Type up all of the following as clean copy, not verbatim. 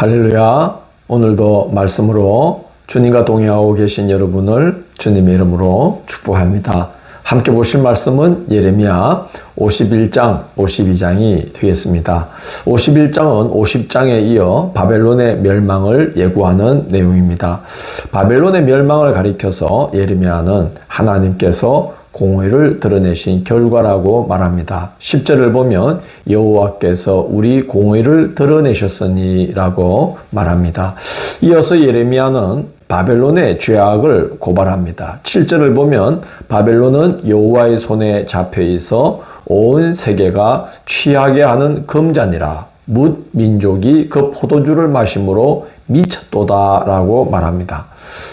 할렐루야. 오늘도 말씀으로 주님과 동행하고 계신 여러분을 주님의 이름으로 축복합니다. 함께 보실 말씀은 예레미야 51장, 52장이 되겠습니다. 51장은 50장에 이어 바벨론의 멸망을 예고하는 내용입니다. 바벨론의 멸망을 가리켜서 예레미야는 하나님께서 공의를 드러내신 결과라고 말합니다. 10절을 보면 여호와께서 우리 공의를 드러내셨으니 라고 말합니다. 이어서 예레미야는 바벨론의 죄악을 고발합니다. 7절을 보면 바벨론은 여호와의 손에 잡혀 있어 온 세계가 취하게 하는 금잔이라 뭇 민족이 그 포도주를 마심으로 미쳤도다 라고 말합니다.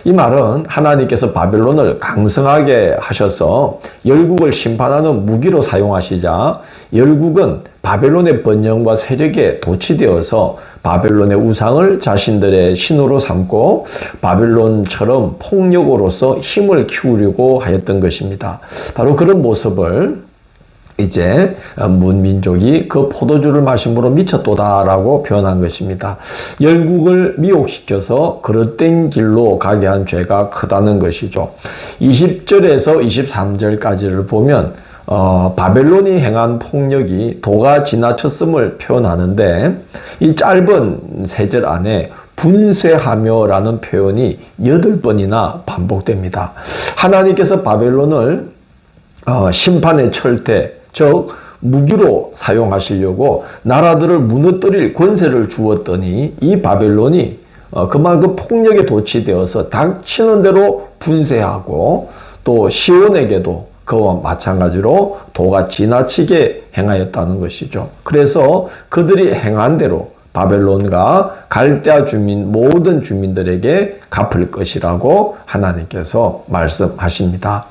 이 말은 하나님께서 바벨론을 강성하게 하셔서 열국을 심판하는 무기로 사용하시자 열국은 바벨론의 번영과 세력에 도취되어서 바벨론의 우상을 자신들의 신으로 삼고 바벨론처럼 폭력으로서 힘을 키우려고 하였던 것입니다. 바로 그런 모습을 이제 문민족이 그 포도주를 마심으로 미쳤도다라고 표현한 것입니다. 열국을 미혹시켜서 그릇된 길로 가게 한 죄가 크다는 것이죠. 20절에서 23절까지를 보면 바벨론이 행한 폭력이 도가 지나쳤음을 표현하는데 이 짧은 세 절 안에 분쇄하며라는 표현이 8번이나 반복됩니다. 하나님께서 바벨론을 심판의 철퇴, 즉 무기로 사용하시려고 나라들을 무너뜨릴 권세를 주었더니 이 바벨론이 그만큼 폭력에 도취되어서 닥치는 대로 분쇄하고 또 시온에게도 그와 마찬가지로 도가 지나치게 행하였다는 것이죠. 그래서 그들이 행한 대로 바벨론과 갈대아 주민 모든 주민들에게 갚을 것이라고 하나님께서 말씀하십니다.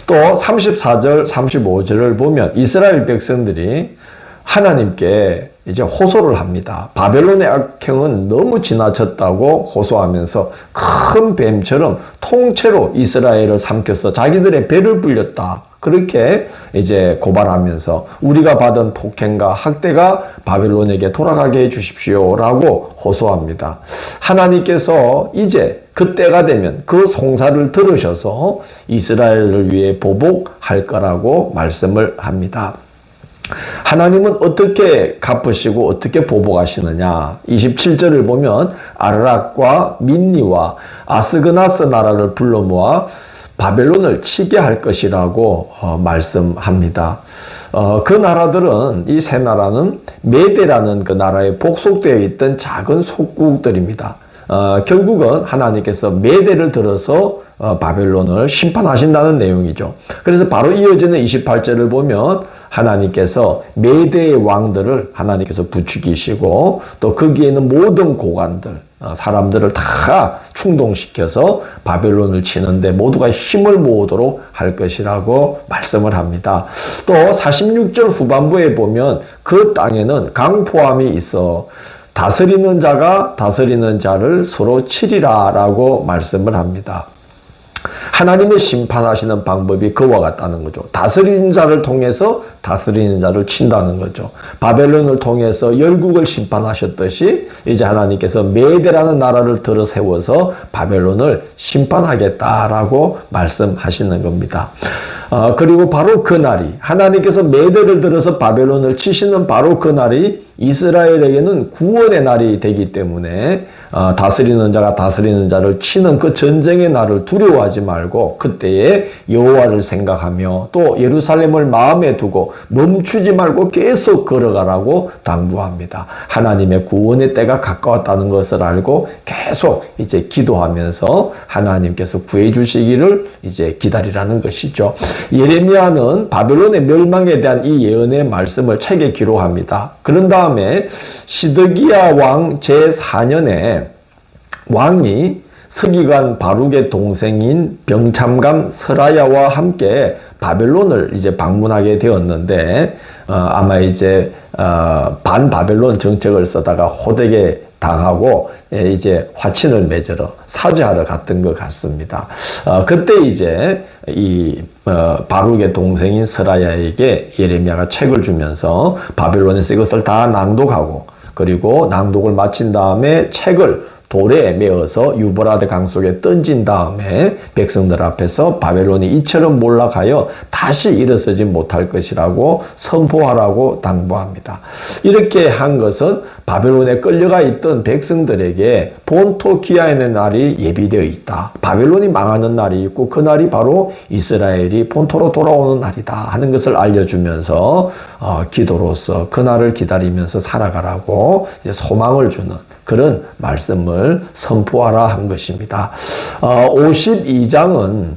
또 34절 35절을 보면 이스라엘 백성들이 하나님께 이제 호소를 합니다. 바벨론의 악행은 너무 지나쳤다고 호소하면서 큰 뱀처럼 통째로 이스라엘을 삼켜서 자기들의 배를 불렸다. 그렇게 이제 고발하면서 우리가 받은 폭행과 학대가 바벨론에게 돌아가게 해 주십시오라고 호소합니다. 하나님께서 이제 그때가 되면 그 송사를 들으셔서 이스라엘을 위해 보복할 거라고 말씀을 합니다. 하나님은 어떻게 갚으시고 어떻게 보복하시느냐. 27절을 보면 아르락과 민니와 아스그나스 나라를 불러 모아 바벨론을 치게 할 것이라고 말씀합니다. 그 나라들은 이 세 나라는 메대라는 그 나라에 복속되어 있던 작은 속국들입니다. 결국은 하나님께서 메대를 들어서 바벨론을 심판하신다는 내용이죠. 그래서 바로 이어지는 28절을 보면 하나님께서 메대의 왕들을 하나님께서 부추기시고 또 거기에 있는 모든 고관들 사람들을 다 충동시켜서 바벨론을 치는데 모두가 힘을 모으도록 할 것이라고 말씀을 합니다. 또 46절 후반부에 보면 그 땅에는 강포함이 있어 다스리는 자가 다스리는 자를 서로 치리라 라고 말씀을 합니다. 하나님의 심판하시는 방법이 그와 같다는 거죠. 다스리는 자를 통해서 다스리는 자를 친다는 거죠. 바벨론을 통해서 열국을 심판하셨듯이 이제 하나님께서 메대라는 나라를 들어 세워서 바벨론을 심판하겠다라고 말씀하시는 겁니다. 그리고 바로 그 날이 하나님께서 메대를 들어서 바벨론을 치시는 바로 그 날이 이스라엘에게는 구원의 날이 되기 때문에 다스리는 자가 다스리는 자를 치는 그 전쟁의 날을 두려워하지 말고 그때에 여호와를 생각하며 또 예루살렘을 마음에 두고 멈추지 말고 계속 걸어가라고 당부합니다. 하나님의 구원의 때가 가까웠다는 것을 알고 계속 이제 기도하면서 하나님께서 구해 주시기를 이제 기다리라는 것이죠. 예레미야는 바벨론의 멸망에 대한 이 예언의 말씀을 책에 기록합니다. 그런 다음에 시드기야 왕 제4년에 왕이 서기관 바룩의 동생인 병참감 서라야와 함께 바벨론을 이제 방문하게 되었는데 아마 이제 반바벨론 정책을 쓰다가 호되게 당하고 이제 화친을 맺으러 사죄하러 갔던 것 같습니다. 그때 이제 이 바룩의 동생인 스라야에게 예레미야가 책을 주면서 바벨론에서 이것을 다 낭독하고 그리고 낭독을 마친 다음에 책을 돌에 메어서 유브라데 강 속에 던진 다음에 백성들 앞에서 바벨론이 이처럼 몰락하여 다시 일어서지 못할 것이라고 선포하라고 당부합니다. 이렇게 한 것은 바벨론에 끌려가 있던 백성들에게 본토 귀환의 날이 예비되어 있다. 바벨론이 망하는 날이 있고 그 날이 바로 이스라엘이 본토로 돌아오는 날이다 하는 것을 알려주면서 기도로서 그 날을 기다리면서 살아가라고 이제 소망을 주는 그런 말씀을 선포하라 한 것입니다. 52장은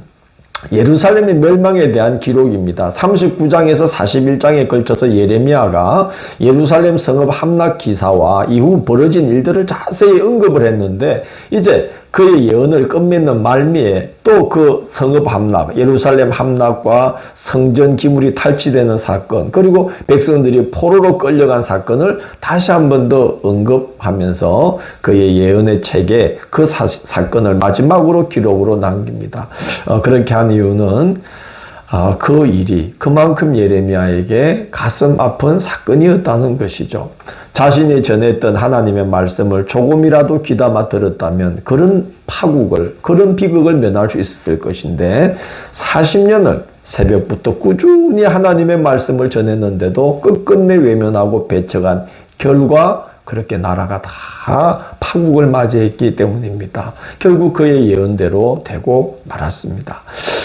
예루살렘의 멸망에 대한 기록입니다. 39장에서 41장에 걸쳐서 예레미야가 예루살렘 성읍 함락 기사와 이후 벌어진 일들을 자세히 언급을 했는데 이제 그의 예언을 끝맺는 말미에 또 그 성읍 함락, 예루살렘 함락과 성전 기물이 탈취되는 사건, 그리고 백성들이 포로로 끌려간 사건을 다시 한 번 더 언급하면서 그의 예언의 책에 그 사건을 마지막으로 기록으로 남깁니다. 그렇게 한 이유는 그 일이 그만큼 예레미야에게 가슴 아픈 사건이었다는 것이죠. 자신이 전했던 하나님의 말씀을 조금이라도 귀담아 들었다면 그런 파국을, 그런 비극을 면할 수 있었을 것인데 40년을 새벽부터 꾸준히 하나님의 말씀을 전했는데도 끝끝내 외면하고 배척한 결과 그렇게 나라가 다 파국을 맞이했기 때문입니다. 결국 그의 예언대로 되고 말았습니다.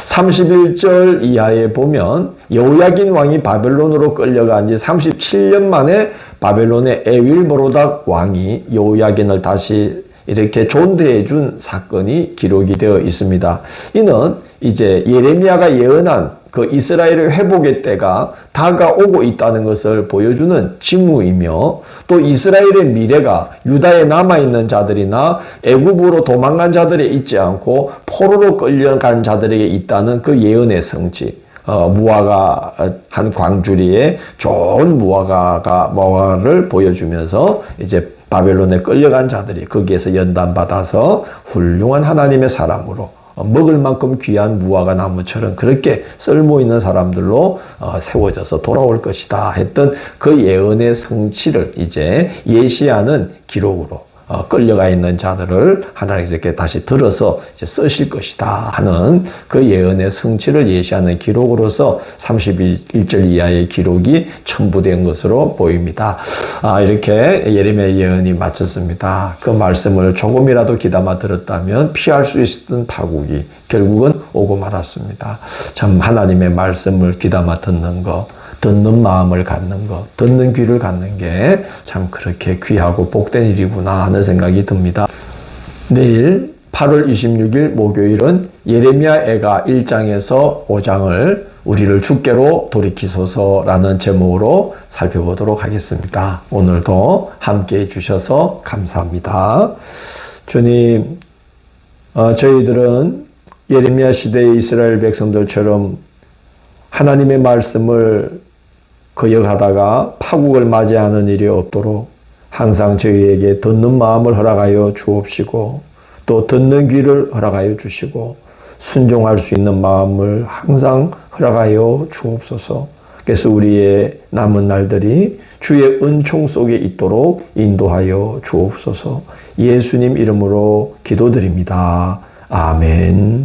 31절 이하에 보면 여호야긴 왕이 바벨론으로 끌려간 지 37년 만에 바벨론의 에윌보로닥 왕이 여호야긴을 다시 이렇게 존대해 준 사건이 기록이 되어 있습니다. 이는 이제 예레미야가 예언한 그 이스라엘의 회복의 때가 다가오고 있다는 것을 보여주는 징후이며 또 이스라엘의 미래가 유다에 남아있는 자들이나 애굽으로 도망간 자들에 있지 않고 포로로 끌려간 자들에게 있다는 그 예언의 성취. 무화과 한 광주리에 좋은 무화과를 보여주면서 이제 바벨론에 끌려간 자들이 거기에서 연단받아서 훌륭한 하나님의 사람으로 먹을 만큼 귀한 무화과 나무처럼 그렇게 쓸모 있는 사람들로 세워져서 돌아올 것이다 했던 그 예언의 성취를 이제 예시하는 기록으로 끌려가 있는 자들을 하나님께서 이렇게 다시 들어서 이제 쓰실 것이다 하는 그 예언의 성취를 예시하는 기록으로서 31절 이하의 기록이 첨부된 것으로 보입니다. 이렇게 예레미야 예언이 마쳤습니다. 그 말씀을 조금이라도 귀담아 들었다면 피할 수 있었던 파국이 결국은 오고 말았습니다. 참 하나님의 말씀을 귀담아 듣는 것, 듣는 마음을 갖는 것, 듣는 귀를 갖는 게 참 그렇게 귀하고 복된 일이구나 하는 생각이 듭니다. 내일 8월 26일 목요일은 예레미야애가 1장에서 5장을 우리를 주께로 돌이키소서라는 제목으로 살펴보도록 하겠습니다. 오늘도 함께 해주셔서 감사합니다. 주님, 저희들은 예레미야 시대의 이스라엘 백성들처럼 하나님의 말씀을 거역하다가 파국을 맞이하는 일이 없도록 항상 저희에게 듣는 마음을 허락하여 주옵시고 또 듣는 귀를 허락하여 주시고 순종할 수 있는 마음을 항상 허락하여 주옵소서. 그래서 우리의 남은 날들이 주의 은총 속에 있도록 인도하여 주옵소서. 예수님 이름으로 기도드립니다. 아멘.